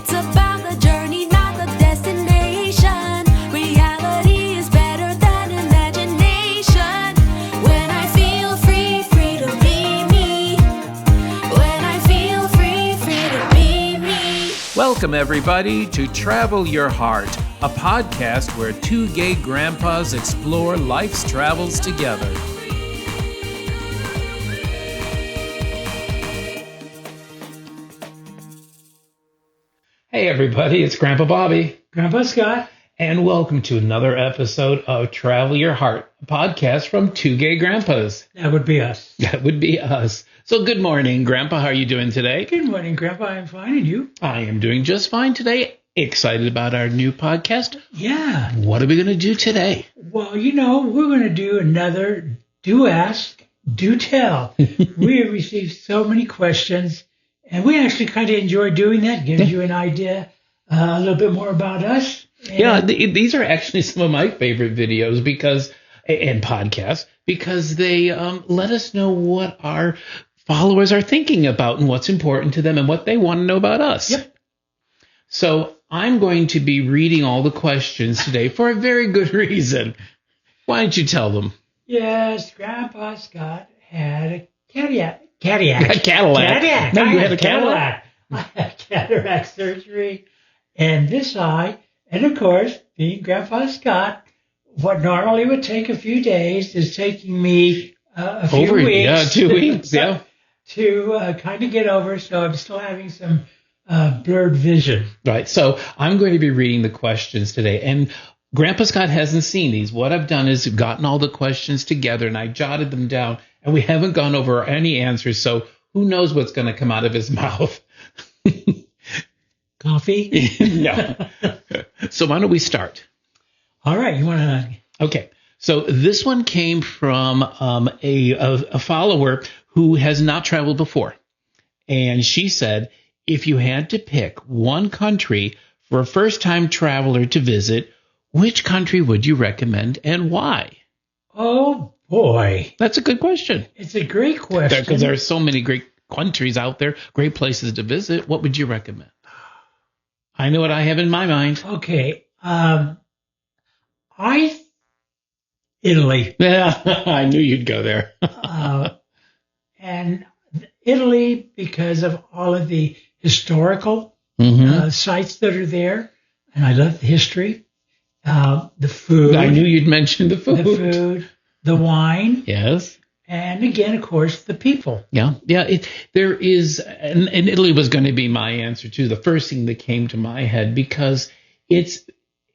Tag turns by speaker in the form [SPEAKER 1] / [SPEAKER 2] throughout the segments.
[SPEAKER 1] It's about the journey, not the destination. Reality is better than imagination. When I feel free, free to be me. When I feel free, free to be me.
[SPEAKER 2] Welcome, everybody, to Travel Your Heart, a podcast where two gay grandpas explore life's travels together. Hey, everybody, it's Grandpa Bobby.
[SPEAKER 3] Grandpa Scott.
[SPEAKER 2] And welcome to another episode of Travel Your Heart, a podcast from two gay grandpas.
[SPEAKER 3] That would be us.
[SPEAKER 2] That would be us. So good morning, Grandpa. How are you doing today?
[SPEAKER 3] Good morning, Grandpa. I'm fine. And you?
[SPEAKER 2] I am doing just fine today. Excited about our new podcast.
[SPEAKER 3] Yeah.
[SPEAKER 2] What are we going to do today?
[SPEAKER 3] Well, we're going to do another Do Ask, Do Tell. We have received so many questions, and we actually kind of enjoy doing that. Gives you an idea a little bit more about us. And
[SPEAKER 2] these are actually some of my favorite videos and podcasts because they let us know what our followers are thinking about and what's important to them and what they want to know about us.
[SPEAKER 3] Yep.
[SPEAKER 2] So I'm going to be reading all the questions today for a very good reason. Why don't you tell them?
[SPEAKER 3] Yes, Grandpa Scott had a Cadillac.
[SPEAKER 2] A Cadillac. No, you had a Cadillac?
[SPEAKER 3] I had cataract surgery. And this eye, and of course, being Grandpa Scott, what normally would take a few days is taking me a few weeks.
[SPEAKER 2] Yeah, 2 weeks, yeah.
[SPEAKER 3] To kind of get over, so I'm still having some blurred vision.
[SPEAKER 2] Right, so I'm going to be reading the questions today, and Grandpa Scott hasn't seen these. What I've done is gotten all the questions together, and I jotted them down, and we haven't gone over any answers, so who knows what's going to come out of his mouth.
[SPEAKER 3] Coffee?
[SPEAKER 2] No. So why don't we start?
[SPEAKER 3] All right, you want to...
[SPEAKER 2] Okay, so this one came from a follower who has not traveled before, and she said, if you had to pick one country for a first-time traveler to visit, which country would you recommend and why?
[SPEAKER 3] Oh, boy.
[SPEAKER 2] That's a good question.
[SPEAKER 3] It's a great question.
[SPEAKER 2] Because there are so many great countries out there, great places to visit. What would you recommend? I know what I have in my mind.
[SPEAKER 3] Okay. Italy.
[SPEAKER 2] Yeah, I knew you'd go there.
[SPEAKER 3] And Italy, because of all of the historical sites that are there, and I love the history, the food.
[SPEAKER 2] I knew you'd mention the food.
[SPEAKER 3] The food, the wine.
[SPEAKER 2] Yes.
[SPEAKER 3] And again, of course, the people.
[SPEAKER 2] Yeah. There is, and Italy was going to be my answer too. The first thing that came to my head because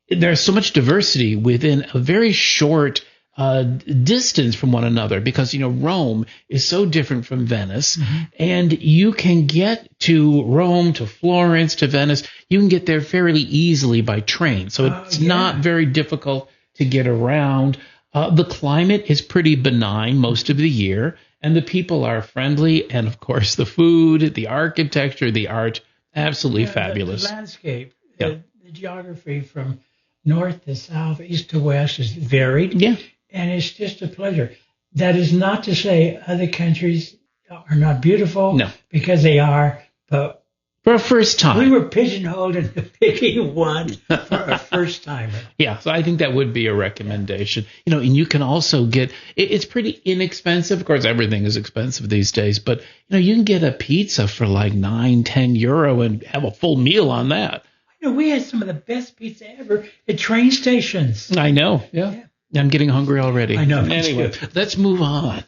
[SPEAKER 2] there's so much diversity within a very short distance from one another because, Rome is so different from Venice and you can get to Rome, to Florence, to Venice. You can get there fairly easily by train. So it's not very difficult to get around. The climate is pretty benign most of the year and the people are friendly. And of course, the food, the architecture, the art, absolutely fabulous.
[SPEAKER 3] The landscape, the geography from north to south, east to west is varied.
[SPEAKER 2] Yeah.
[SPEAKER 3] And it's just a pleasure. That is not to say other countries are not beautiful.
[SPEAKER 2] No.
[SPEAKER 3] Because they are. But
[SPEAKER 2] for a first time.
[SPEAKER 3] We were pigeonholed into picking one for a first timer.
[SPEAKER 2] Yeah, so I think that would be a recommendation. And you can also get, it's pretty inexpensive. Of course, everything is expensive these days. But, you can get a pizza for like €9-10 and have a full meal on that.
[SPEAKER 3] We had some of the best pizza ever at train stations.
[SPEAKER 2] I know, yeah. I'm getting hungry already.
[SPEAKER 3] I know.
[SPEAKER 2] Anyway, let's move on.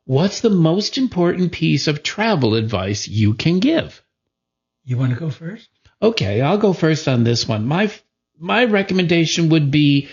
[SPEAKER 2] What's the most important piece of travel advice you can give?
[SPEAKER 3] You want to go first?
[SPEAKER 2] Okay, I'll go first on this one. My recommendation would be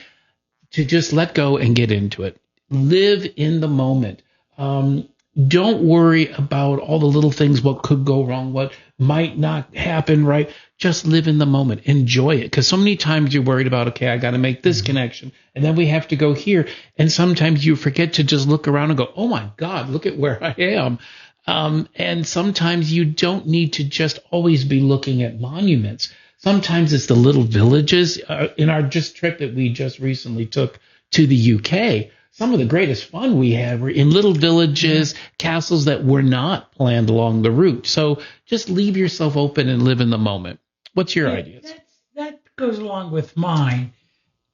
[SPEAKER 2] to just let go and get into it. Live in the moment. Don't worry about all the little things, what could go wrong, what might not happen, right? Just live in the moment. Enjoy it. Because so many times you're worried about, okay, I got to make this connection. And then we have to go here. And sometimes you forget to just look around and go, oh, my God, look at where I am. And sometimes you don't need to just always be looking at monuments. Sometimes it's the little villages. In our trip that we just recently took to the UK, some of the greatest fun we had were in little villages, castles that were not planned along the route. So just leave yourself open and live in the moment. What's your ideas?
[SPEAKER 3] That goes along with mine.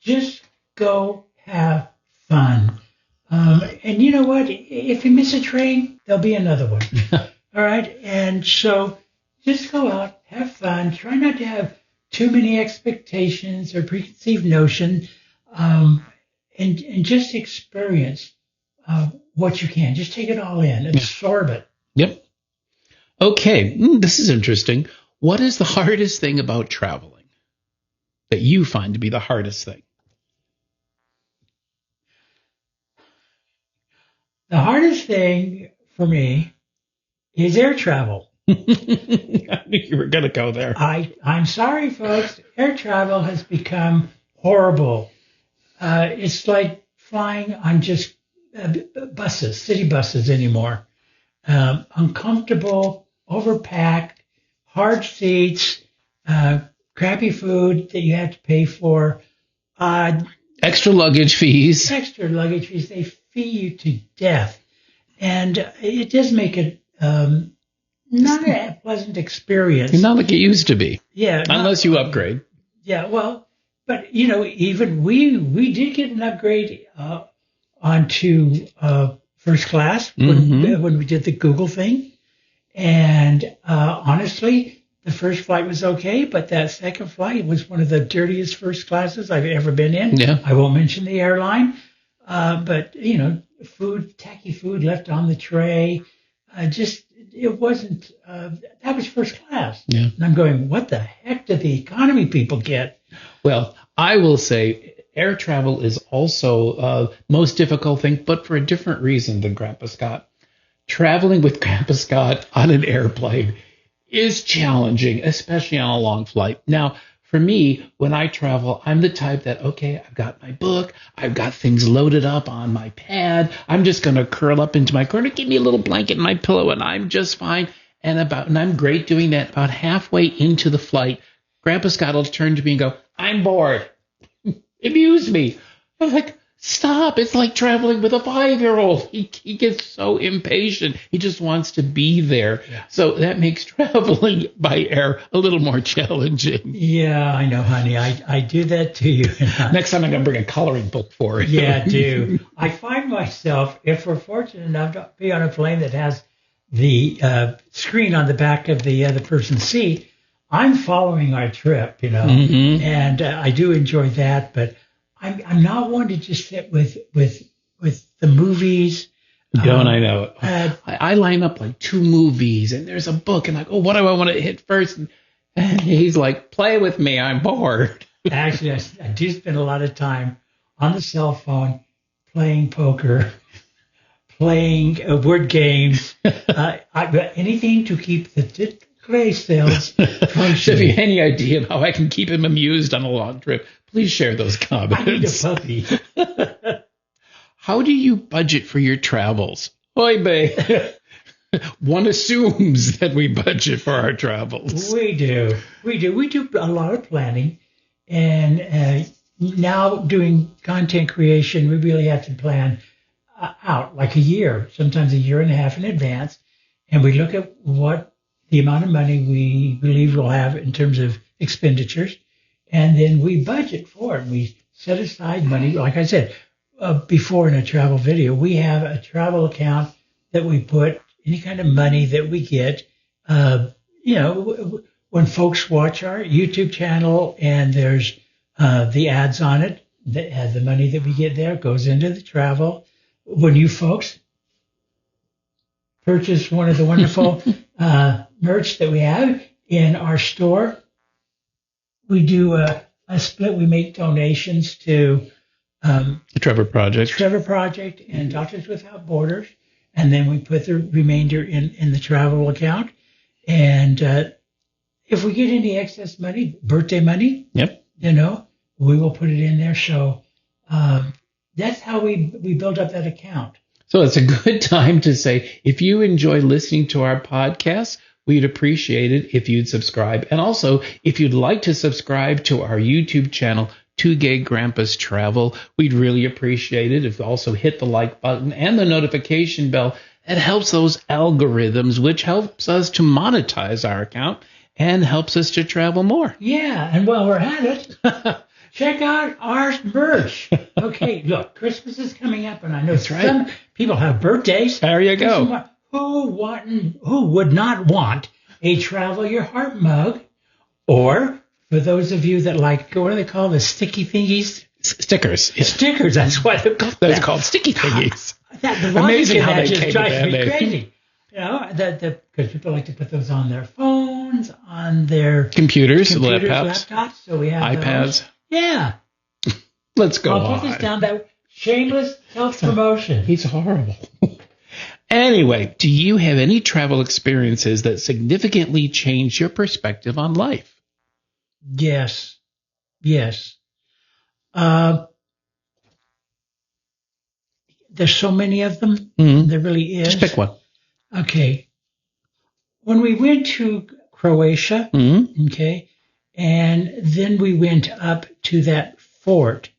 [SPEAKER 3] Just go have fun. And you know what? If you miss a train, there'll be another one. All right? And so just go out, have fun. Try not to have too many expectations or preconceived notions. And just experience what you can. Just take it all in. Absorb it.
[SPEAKER 2] Yep. Okay. This is interesting. What is the hardest thing about traveling that you find to be the hardest thing?
[SPEAKER 3] The hardest thing for me is air travel.
[SPEAKER 2] I knew you were going to go there.
[SPEAKER 3] I'm sorry, folks. Air travel has become horrible. It's like flying on just buses, city buses anymore. Uncomfortable, overpacked, hard seats, crappy food that you have to pay for,
[SPEAKER 2] Extra luggage fees.
[SPEAKER 3] They fee you to death. And it does make it not a pleasant experience.
[SPEAKER 2] Not like it used to be.
[SPEAKER 3] Yeah.
[SPEAKER 2] Unless you upgrade.
[SPEAKER 3] Yeah, well, but, even we did get an upgrade onto first class when we did the Google thing. And honestly, the first flight was okay, but that second flight was one of the dirtiest first classes I've ever been in.
[SPEAKER 2] Yeah.
[SPEAKER 3] I won't mention the airline, but, tacky food left on the tray. It wasn't, that was first class.
[SPEAKER 2] Yeah.
[SPEAKER 3] And I'm going, what the heck did the economy people get?
[SPEAKER 2] Well, I will say air travel is also most difficult thing, but for a different reason than Grandpa Scott. Traveling with Grandpa Scott on an airplane is challenging, especially on a long flight. Now, for me, when I travel, I'm the type that, okay, I've got my book, I've got things loaded up on my pad, I'm just going to curl up into my corner, give me a little blanket and my pillow, and I'm just fine. And I'm great doing that. About halfway into the flight, Grandpa Scott will turn to me and go, I'm bored. Amuse me. I'm like, stop. It's like traveling with a 5-year-old. He gets so impatient. He just wants to be there. Yeah. So that makes traveling by air a little more challenging.
[SPEAKER 3] Yeah, I know, honey. I do that to you.
[SPEAKER 2] Next time I'm going to bring a coloring book for you.
[SPEAKER 3] Yeah, do. I find myself, if we're fortunate enough to be on a plane that has the screen on the back of the other person's seat, I'm following our trip, and I do enjoy that, but I'm not one to just sit with the movies.
[SPEAKER 2] Don't I know it? I line up like 2 movies, and there's a book, and like, what do I want to hit first? And he's like, play with me, I'm bored.
[SPEAKER 3] Actually, I do spend a lot of time on the cell phone playing poker, playing word games, anything to keep the gray cells functioning.
[SPEAKER 2] If you have any idea of how I can keep him amused on a long trip, please share those comments.
[SPEAKER 3] I need a puppy.
[SPEAKER 2] How do you budget for your travels? Oy vey. One assumes that we budget for our travels.
[SPEAKER 3] We do. We do a lot of planning. And now doing content creation, we really have to plan out like a year, sometimes a year and a half in advance. And we look at what the amount of money we believe we'll have in terms of expenditures. And then we budget for it. We set aside money. Like I said, before in a travel video, we have a travel account that we put any kind of money that we get. When folks watch our YouTube channel and there's the ads on it, the money that we get there goes into the travel. When you folks purchase one of the wonderful merch that we have in our store, we do a split. We make donations to
[SPEAKER 2] the Trevor Project
[SPEAKER 3] and Doctors Without Borders, and then we put the remainder in the travel account. And if we get any excess money, birthday money, we will put it in there. So that's how we build up that account.
[SPEAKER 2] So it's a good time to say, if you enjoy listening to our podcast, we'd appreciate it if you'd subscribe. And also, if you'd like to subscribe to our YouTube channel, Two Gay Grandpas Travel. We'd really appreciate it if you also hit the like button and the notification bell. It helps those algorithms, which helps us to monetize our account and helps us to travel more.
[SPEAKER 3] Yeah, and while we're at it, check out our merch. Okay, look, Christmas is coming up, and I know some people have birthdays.
[SPEAKER 2] There you go.
[SPEAKER 3] Who would not want a Travel Your Heart mug? Or for those of you that like, what do they call the sticky thingies?
[SPEAKER 2] Stickers. Yeah.
[SPEAKER 3] Stickers, that's what they're called.
[SPEAKER 2] They're called sticky thingies.
[SPEAKER 3] Amazing how they
[SPEAKER 2] just
[SPEAKER 3] came
[SPEAKER 2] drives
[SPEAKER 3] with
[SPEAKER 2] me
[SPEAKER 3] that crazy. You know, because people like to put those on their phones, on their
[SPEAKER 2] computers, laptops.
[SPEAKER 3] So we have
[SPEAKER 2] iPads.
[SPEAKER 3] Those. Yeah.
[SPEAKER 2] Let's go
[SPEAKER 3] I'll
[SPEAKER 2] on.
[SPEAKER 3] put this down. That shameless self-promotion.
[SPEAKER 2] He's horrible. Anyway, do you have any travel experiences that significantly changed your perspective on life?
[SPEAKER 3] Yes. There's so many of them.
[SPEAKER 2] Mm-hmm.
[SPEAKER 3] There really is.
[SPEAKER 2] Just pick one.
[SPEAKER 3] Okay. When we went to Croatia,
[SPEAKER 2] Mm-hmm.
[SPEAKER 3] okay, and then we went up to that fort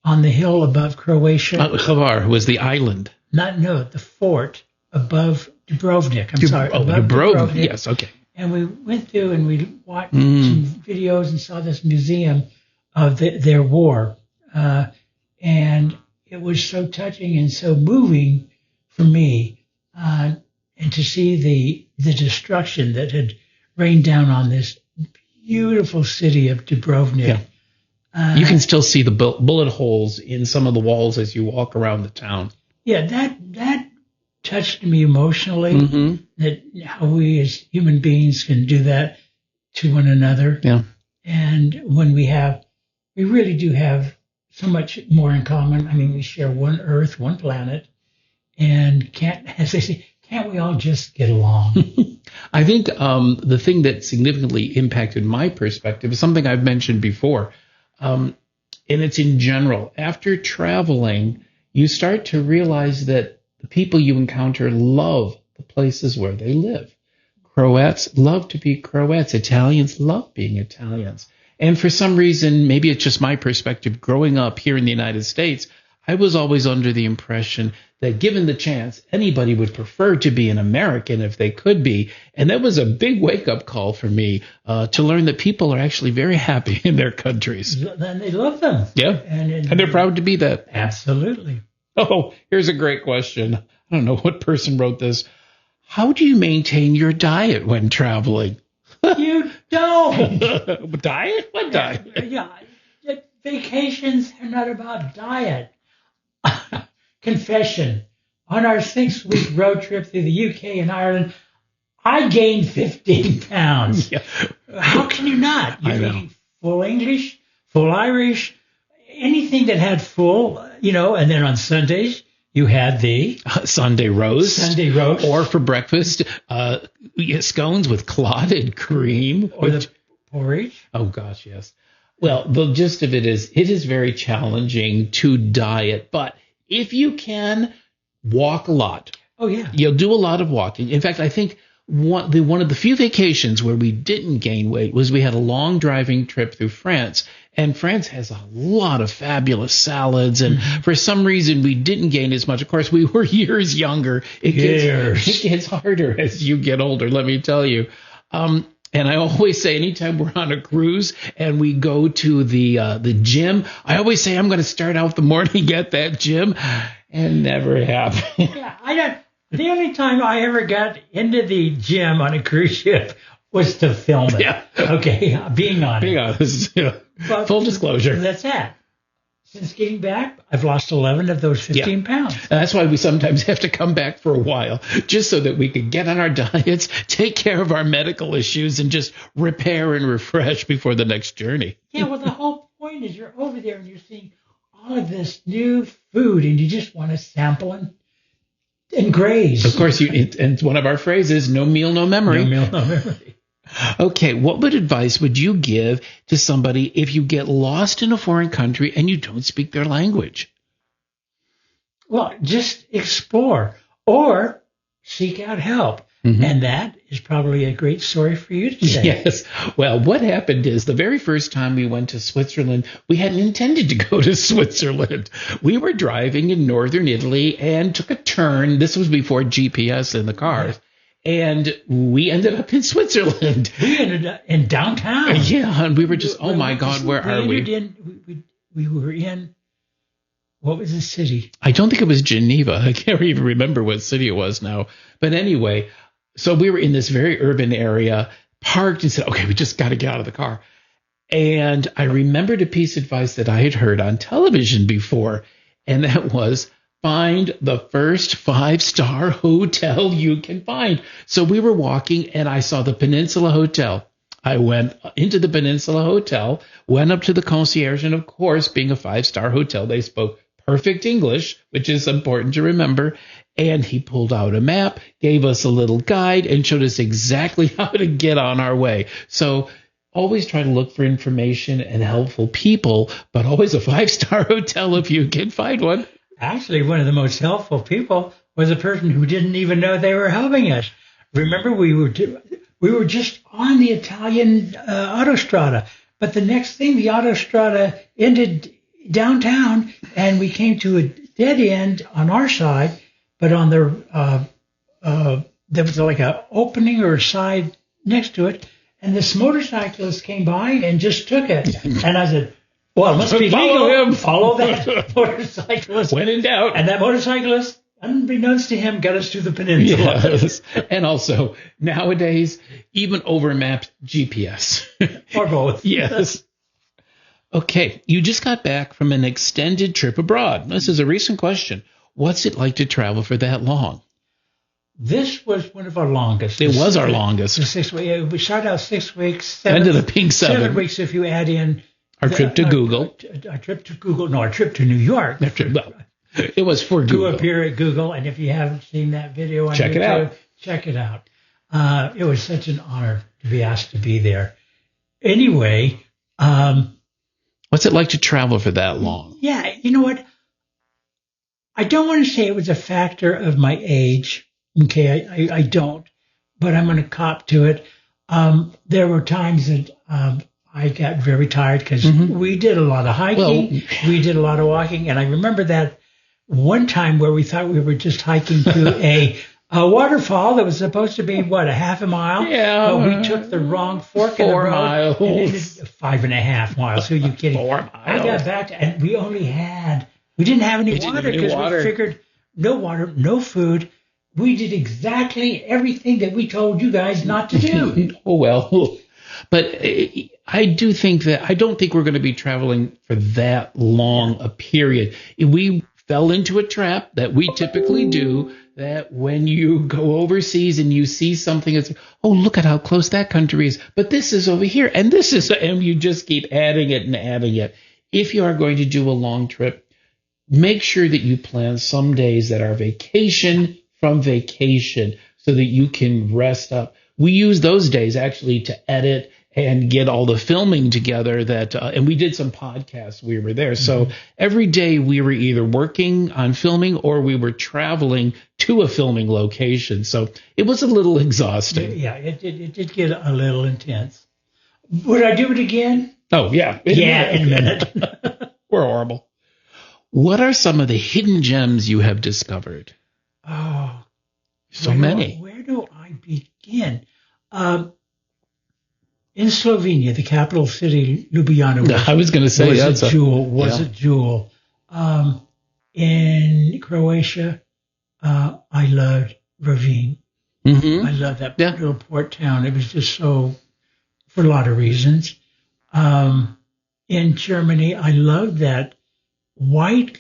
[SPEAKER 3] on the hill above Croatia.
[SPEAKER 2] Hvar was the island.
[SPEAKER 3] The fort above Dubrovnik. Above
[SPEAKER 2] Dubrovnik. Yes, okay.
[SPEAKER 3] And we went through and we watched some videos and saw this museum of their war. And it was so touching and so moving for me. And to see the destruction that had rained down on this beautiful city of Dubrovnik.
[SPEAKER 2] Yeah. You can still see the bullet holes in some of the walls as you walk around the town.
[SPEAKER 3] Yeah, that touched me emotionally.
[SPEAKER 2] Mm-hmm.
[SPEAKER 3] That how we as human beings can do that to one another.
[SPEAKER 2] Yeah.
[SPEAKER 3] And when we really do have so much more in common. I mean, we share one Earth, one planet, and can't we all just get along?
[SPEAKER 2] I think the thing that significantly impacted my perspective is something I've mentioned before, and it's in general. After traveling, you start to realize that the people you encounter love the places where they live. Croats love to be Croats. Italians love being Italians. And for some reason, maybe it's just my perspective, growing up here in the United States, I was always under the impression that given the chance, anybody would prefer to be an American if they could be. And that was a big wake-up call for me to learn that people are actually very happy in their countries.
[SPEAKER 3] And they love them.
[SPEAKER 2] Yeah, and they're proud to be that.
[SPEAKER 3] Absolutely.
[SPEAKER 2] Oh, here's a great question. I don't know what person wrote this. How do you maintain your diet when traveling?
[SPEAKER 3] You don't.
[SPEAKER 2] Diet? What diet?
[SPEAKER 3] Yeah, vacations are not about diet. Confession. On our 6-week road trip through the UK and Ireland, I gained 15 pounds.
[SPEAKER 2] Yeah.
[SPEAKER 3] How can you not? You're eating full English, full Irish, anything that had full, and then on Sundays, you had the
[SPEAKER 2] Sunday roast. Or for breakfast, scones with clotted cream.
[SPEAKER 3] Or the porridge.
[SPEAKER 2] Oh, gosh, yes. Well, the gist of it is very challenging to diet. But if you can, walk a lot.
[SPEAKER 3] Oh, yeah.
[SPEAKER 2] You'll do a lot of walking. In fact, I think one of the few vacations where we didn't gain weight was we had a long driving trip through France. And France has a lot of fabulous salads. And for some reason, we didn't gain as much. Of course, we were years younger. It gets harder as you get older, let me tell you. And I always say anytime we're on a cruise and we go to the gym, I always say I'm going to start out the morning at that gym. And never happened.
[SPEAKER 3] Yeah, the only time I ever got into the gym on a cruise ship was to film it.
[SPEAKER 2] Yeah.
[SPEAKER 3] Okay, being honest.
[SPEAKER 2] Yeah. But full disclosure.
[SPEAKER 3] That's that. Since getting back, I've lost 11 of those 15 pounds.
[SPEAKER 2] And that's why we sometimes have to come back for a while, just so that we can get on our diets, take care of our medical issues, and just repair and refresh before the next journey.
[SPEAKER 3] Yeah, well, the whole point is you're over there and you're seeing all of this new food, and you just want to sample and graze.
[SPEAKER 2] Of course, and one of our phrases, no meal, no memory.
[SPEAKER 3] No meal, no memory.
[SPEAKER 2] Okay, what advice would you give to somebody if you get lost in a foreign country and you don't speak their language?
[SPEAKER 3] Well, just explore or seek out help. And that is probably a great story for you to say.
[SPEAKER 2] Yes. Well, what happened is the very first time we went to Switzerland, we hadn't intended to go to Switzerland. We were driving in northern Italy and took a turn. This was before GPS in the cars. And we ended up in Switzerland.
[SPEAKER 3] We ended up in downtown.
[SPEAKER 2] Yeah. And we were just, oh my God, where are we?
[SPEAKER 3] We were in, what was the city?
[SPEAKER 2] I don't think it was Geneva. I can't even remember what city it was now. But anyway, so we were in this very urban area, parked and said, okay, we just got to get out of the car. And I remembered a piece of advice that I had heard on television before, and that was find the first 5-star hotel you can find. So we were walking and I saw the Peninsula Hotel. I went into the Peninsula Hotel, went up to the concierge, and of course, being a 5-star hotel, they spoke perfect English, which is important to remember. And he pulled out a map, gave us a little guide, and showed us exactly how to get on our way. So always try to look for information and helpful people, but always a 5-star hotel if you can find one.
[SPEAKER 3] Actually, one of the most helpful people was a person who didn't even know they were helping us. Remember, we were just on the Italian autostrada, but the next thing, the autostrada ended downtown, and we came to a dead end on our side. But on the there was like an opening or a side next to it, and this motorcyclist came by and just took it. And I said, "Well, it must be
[SPEAKER 2] Follow
[SPEAKER 3] legal.
[SPEAKER 2] him.
[SPEAKER 3] Follow that motorcyclist."
[SPEAKER 2] When in doubt.
[SPEAKER 3] And that motorcyclist, unbeknownst to him, got us to the peninsula.
[SPEAKER 2] Yes. And also, nowadays, even overmapped GPS.
[SPEAKER 3] Or both.
[SPEAKER 2] Yes. Okay, you just got back from an extended trip abroad. This is a recent question. What's it like to travel for that long?
[SPEAKER 3] This was one of our longest.
[SPEAKER 2] It was our longest.
[SPEAKER 3] 6 weeks. We started out 6 weeks.
[SPEAKER 2] Ended up being 7.
[SPEAKER 3] 7 weeks if you add in
[SPEAKER 2] Our trip to Google.
[SPEAKER 3] Our trip to Google. No, our trip to New York.
[SPEAKER 2] Well, it was for
[SPEAKER 3] To
[SPEAKER 2] Google.
[SPEAKER 3] appear at Google, and if you haven't seen that video on
[SPEAKER 2] Check it
[SPEAKER 3] YouTube,
[SPEAKER 2] out.
[SPEAKER 3] check it out. It was such an honor to be asked to be there. Anyway,
[SPEAKER 2] What's it like to travel for that long?
[SPEAKER 3] yeah, you know what? I don't want to say it was a factor of my age. Okay, I don't, but I'm going to cop to it. There were times that I got very tired because we did a lot of hiking, we did a lot of walking, and I remember that one time where we thought we were just hiking to a waterfall that was supposed to be, what, a half a mile?
[SPEAKER 2] Yeah.
[SPEAKER 3] But we took the wrong fork in the
[SPEAKER 2] 4
[SPEAKER 3] road.
[SPEAKER 2] miles.
[SPEAKER 3] And it is 5.5 miles. Who are you kidding?
[SPEAKER 2] 4 miles.
[SPEAKER 3] I got back and we didn't have any
[SPEAKER 2] We didn't
[SPEAKER 3] water
[SPEAKER 2] have any
[SPEAKER 3] because
[SPEAKER 2] water.
[SPEAKER 3] we figured no water, no food. We did exactly everything that we told you guys not to do.
[SPEAKER 2] Oh, well. But I do think that I don't think we're going to be traveling for that long a period. We fell into a trap that we typically do, that when you go overseas and you see something, it's like, oh, look at how close that country is. But this is over here, and this is, and you just keep adding it and adding it. If you are going to do a long trip, make sure that you plan some days that are vacation from vacation so that you can rest up. We use those days actually to edit and get all the filming together and we did some podcasts. We were there. So every day we were either working on filming or we were traveling to a filming location. So it was a little exhausting.
[SPEAKER 3] Yeah, it did get a little intense. Would I do it again?
[SPEAKER 2] Oh, yeah.
[SPEAKER 3] Yeah, in a minute.
[SPEAKER 2] We're horrible. What are some of the hidden gems you have discovered?
[SPEAKER 3] Oh,
[SPEAKER 2] So many.
[SPEAKER 3] Where do I begin? In Slovenia, the capital city, Ljubljana,
[SPEAKER 2] I was going to say
[SPEAKER 3] was
[SPEAKER 2] that's
[SPEAKER 3] a jewel.
[SPEAKER 2] yeah.
[SPEAKER 3] A jewel. In Croatia, I loved Rovinj. I love that
[SPEAKER 2] Yeah.
[SPEAKER 3] little port town. It was just so, for a lot of reasons. In Germany, I loved that white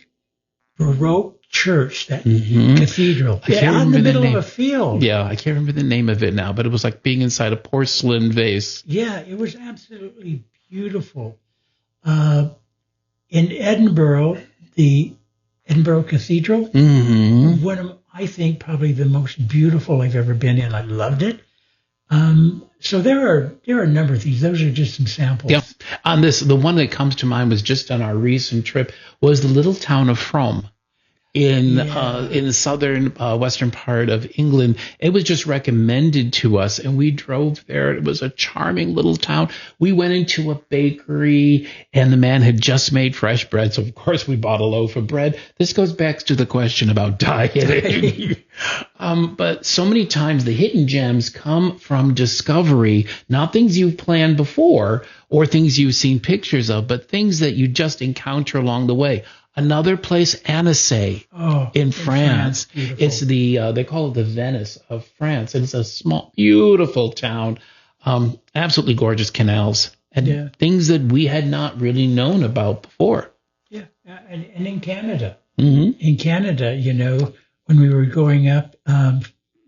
[SPEAKER 3] Baroque church, that cathedral,
[SPEAKER 2] I can't
[SPEAKER 3] out in
[SPEAKER 2] remember
[SPEAKER 3] the
[SPEAKER 2] the
[SPEAKER 3] middle of
[SPEAKER 2] name.
[SPEAKER 3] a field.
[SPEAKER 2] Yeah, I can't remember the name of it now, but it was like being inside a porcelain vase.
[SPEAKER 3] Yeah, it was absolutely beautiful. In Edinburgh, the Edinburgh Cathedral, one of, I think, probably the most beautiful I've ever been in. I loved it. So there are a number of these. Those are just some samples.
[SPEAKER 2] Yeah. On this, the one that comes to mind was just on our recent trip was the little town of From. in the southern western part of England. It was just recommended to us, and we drove there. It was a charming little town. We went into a bakery, and the man had just made fresh bread, so of course we bought a loaf of bread. This goes back to the question about dieting. But so many times the hidden gems come from discovery, not things you've planned before or things you've seen pictures of, but things that you just encounter along the way. Another place, Annecy in France. It's they call it the Venice of France. And it's a small, beautiful town, absolutely gorgeous canals and things that we had not really known about before.
[SPEAKER 3] Yeah, and in Canada.
[SPEAKER 2] Mm-hmm.
[SPEAKER 3] In Canada, you know, when we were going up,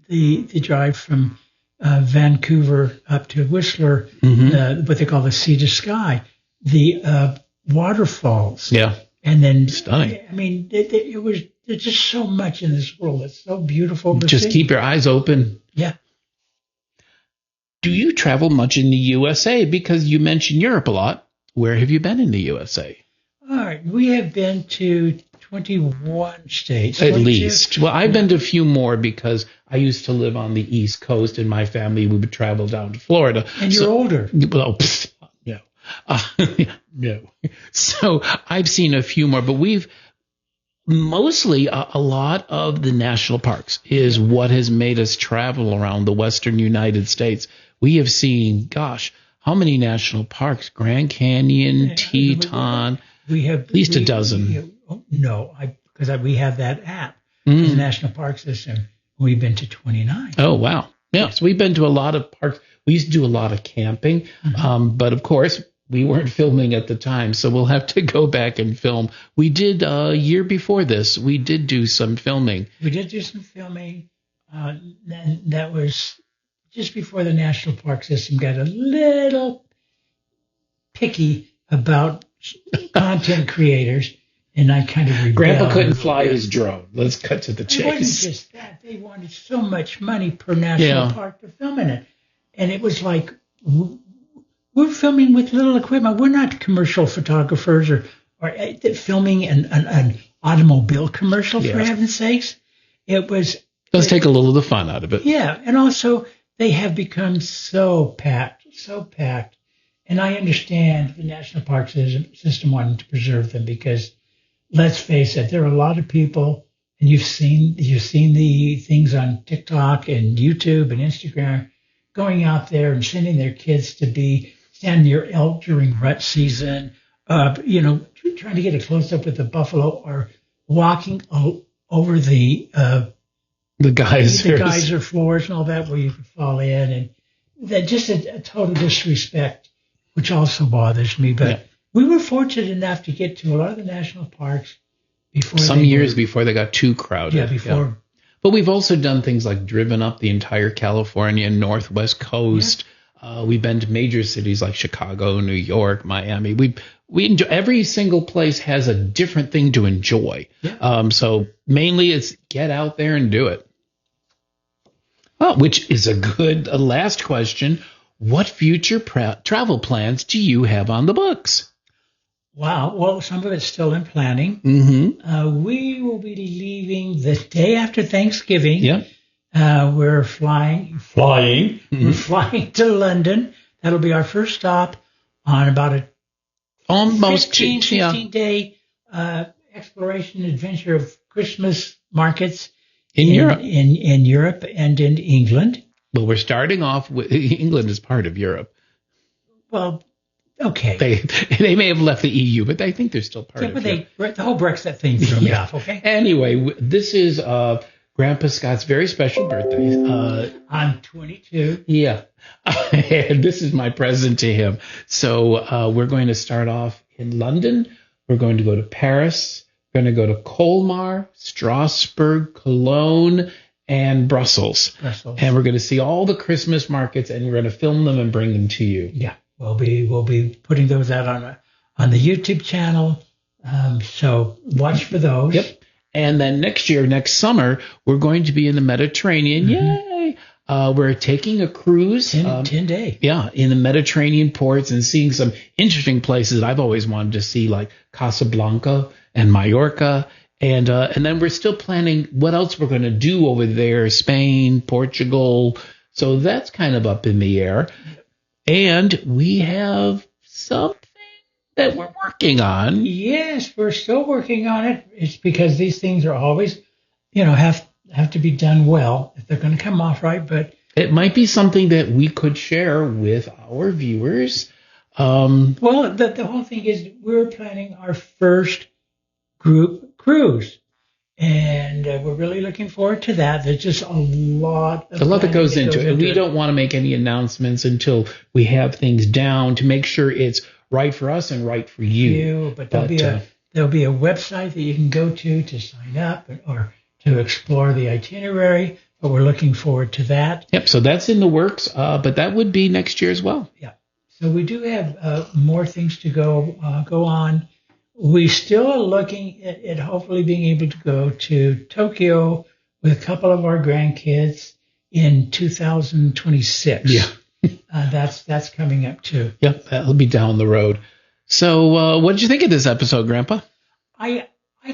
[SPEAKER 3] the drive from Vancouver up to Whistler, what they call the Sea to Sky, the waterfalls.
[SPEAKER 2] Yeah.
[SPEAKER 3] And then,
[SPEAKER 2] stunning.
[SPEAKER 3] I mean, it was, there's just so much in this world that's so beautiful.
[SPEAKER 2] Just keep your eyes open.
[SPEAKER 3] Yeah.
[SPEAKER 2] Do you travel much in the USA? Because you mentioned Europe a lot. Where have you been in the USA?
[SPEAKER 3] All right. We have been to 21 states.
[SPEAKER 2] At least. Well, I've been to a few more because I used to live on the East Coast, and my family, we would travel down to Florida.
[SPEAKER 3] And you're older.
[SPEAKER 2] Well, no. No. So I've seen a few more, but we've mostly a lot of the national parks is what has made us travel around the Western United States. We have seen, gosh, how many national parks? Grand Canyon, Teton.
[SPEAKER 3] We have
[SPEAKER 2] at least a dozen.
[SPEAKER 3] Because we have that app, the National Park System. We've been to 29.
[SPEAKER 2] Oh, wow. Yeah, so we've been to a lot of parks. We used to do a lot of camping, but of course, we weren't filming at the time, so we'll have to go back and film. We did a year before this. We did do some filming.
[SPEAKER 3] We did do some filming. That was just before the National Park System got a little picky about content creators, and I kind of rebelled.
[SPEAKER 2] Grandpa couldn't fly his drone. Let's cut to the chase.
[SPEAKER 3] It wasn't just that. They wanted so much money per national park to film in it. And it was like, we're filming with little equipment. We're not commercial photographers or filming an automobile commercial, for heaven's sakes. It was...
[SPEAKER 2] Does take a little of the fun out of it.
[SPEAKER 3] Yeah, and also they have become so packed. And I understand the National Park System wanting to preserve them because, let's face it, there are a lot of people, and you've seen the things on TikTok and YouTube and Instagram going out there and sending their kids to be standing near elk during rut season, trying to get a close up with the buffalo or walking over the geyser floors and all that where you could fall in, and that just a total disrespect, which also bothers me. But we were fortunate enough to get to a lot of the national parks before
[SPEAKER 2] before they got too crowded.
[SPEAKER 3] Yeah, before.
[SPEAKER 2] But we've also done things like driven up the entire California and Northwest coast. Yeah. We've been to major cities like Chicago, New York, Miami. We enjoy, every single place has a different thing to enjoy. Yeah. So mainly it's get out there and do it. Well, which is a good last question. What future travel plans do you have on the books?
[SPEAKER 3] Wow. Well, some of it's still in planning.
[SPEAKER 2] Mm-hmm.
[SPEAKER 3] We will be leaving the day after Thanksgiving.
[SPEAKER 2] Yeah.
[SPEAKER 3] We're flying.
[SPEAKER 2] Mm-hmm.
[SPEAKER 3] We're flying to London. That'll be our first stop on about a
[SPEAKER 2] almost
[SPEAKER 3] 15-day exploration adventure of Christmas markets
[SPEAKER 2] in Europe.
[SPEAKER 3] In Europe and in England.
[SPEAKER 2] Well, we're starting off with England is part of Europe.
[SPEAKER 3] Well, okay.
[SPEAKER 2] They may have left the EU, but I think they're still part of Europe.
[SPEAKER 3] But the whole Brexit thing threw me off, okay?
[SPEAKER 2] Anyway, this is Grandpa Scott's very special birthday.
[SPEAKER 3] I'm 22.
[SPEAKER 2] Yeah. And this is my present to him. So we're going to start off in London. We're going to go to Paris. We're going to go to Colmar, Strasbourg, Cologne, and Brussels. And we're going to see all the Christmas markets, and we're going to film them and bring them to you.
[SPEAKER 3] Yeah. We'll be putting those out on the YouTube channel. So watch for those.
[SPEAKER 2] Yep. And then next summer, we're going to be in the Mediterranean. Mm-hmm. Yay! We're taking a cruise.
[SPEAKER 3] 10 day.
[SPEAKER 2] Yeah, in the Mediterranean ports and seeing some interesting places I've always wanted to see, like Casablanca and Mallorca And then we're still planning what else we're going to do over there, Spain, Portugal. So that's kind of up in the air. And we have something that we're working on.
[SPEAKER 3] Yes, we're still working on it. It's because these things are always, have to be done well if they're going to come off right. But
[SPEAKER 2] It might be something that we could share with our viewers.
[SPEAKER 3] well, the whole thing is we're planning our first group cruise, and we're really looking forward to that. There's just a lot
[SPEAKER 2] A lot that goes into it. And we don't want to make any announcements until we have things down to make sure it's right for us and right for you.
[SPEAKER 3] But there'll be a website that you can go to sign up or to explore the itinerary. But we're looking forward to that.
[SPEAKER 2] Yep, so that's in the works, but that would be next year as well.
[SPEAKER 3] Yeah. So we do have more things to go on. We still are looking at hopefully being able to go to Tokyo with a couple of our grandkids in 2026.
[SPEAKER 2] Yeah.
[SPEAKER 3] That's coming up too.
[SPEAKER 2] Yep, that'll be down the road. So what did you think of this episode, Grandpa?
[SPEAKER 3] I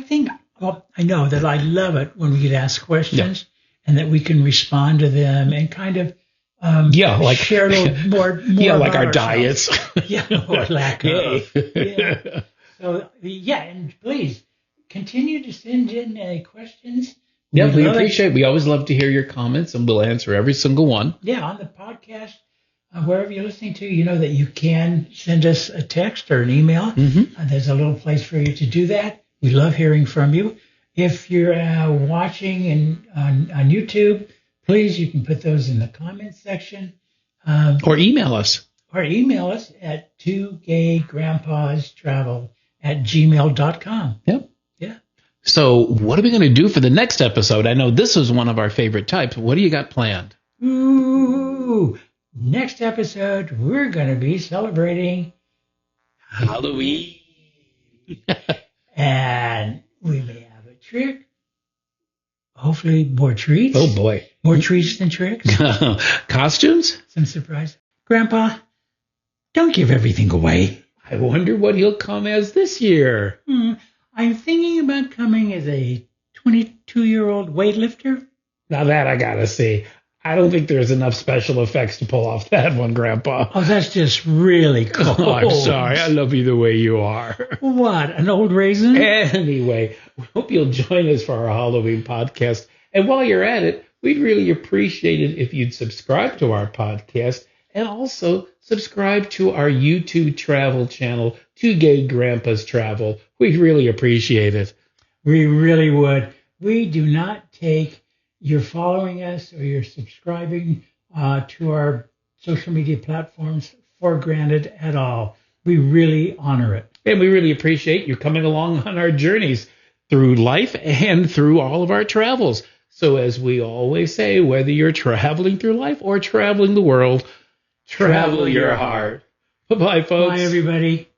[SPEAKER 3] think, well, I know that I love it when we get asked questions and that we can respond to them and kind of share a little more
[SPEAKER 2] like
[SPEAKER 3] about
[SPEAKER 2] our
[SPEAKER 3] ourselves.
[SPEAKER 2] diets.
[SPEAKER 3] Yeah, or lack of.
[SPEAKER 2] Yay.
[SPEAKER 3] Yeah. So, and please continue to send in questions.
[SPEAKER 2] Yeah, we
[SPEAKER 3] love it.
[SPEAKER 2] appreciate it. We always love to hear your comments, and we'll answer every single one.
[SPEAKER 3] Yeah, on the podcast, wherever you're listening to, you know that you can send us a text or an email.
[SPEAKER 2] Mm-hmm.
[SPEAKER 3] There's a little place for you to do that. We love hearing from you. If you're watching on YouTube, please, you can put those in the comments section.
[SPEAKER 2] Or email us.
[SPEAKER 3] Or email us at 2gaygrandpastravel@gmail.com.
[SPEAKER 2] Yep.
[SPEAKER 3] Yeah.
[SPEAKER 2] So what are we going to do for the next episode? I know this was one of our favorite types. What do you got planned?
[SPEAKER 3] Ooh, next episode, we're going to be celebrating
[SPEAKER 2] Halloween.
[SPEAKER 3] and we may have a trick. Hopefully more treats.
[SPEAKER 2] Oh, boy.
[SPEAKER 3] More treats than tricks.
[SPEAKER 2] Costumes?
[SPEAKER 3] Some surprise. Grandpa, don't give everything away.
[SPEAKER 2] I wonder what he'll come as this year.
[SPEAKER 3] I'm thinking about coming as a 22-year-old weightlifter.
[SPEAKER 2] Now that I got to see. I don't think there's enough special effects to pull off that one, Grandpa.
[SPEAKER 3] Oh, that's just really cool.
[SPEAKER 2] Oh, I'm sorry. I love you the way you are.
[SPEAKER 3] What, an old raisin?
[SPEAKER 2] Anyway, we hope you'll join us for our Halloween podcast. And while you're at it, we'd really appreciate it if you'd subscribe to our podcast and also subscribe to our YouTube travel channel, Two Gay Grandpas Travel. We'd really appreciate it.
[SPEAKER 3] We really would. We do not take your following us or your subscribing to our social media platforms for granted at all. We really honor it.
[SPEAKER 2] And we really appreciate you coming along on our journeys through life and through all of our travels. So as we always say, whether you're traveling through life or traveling the world, travel your heart. Bye-bye, folks.
[SPEAKER 3] Bye, everybody.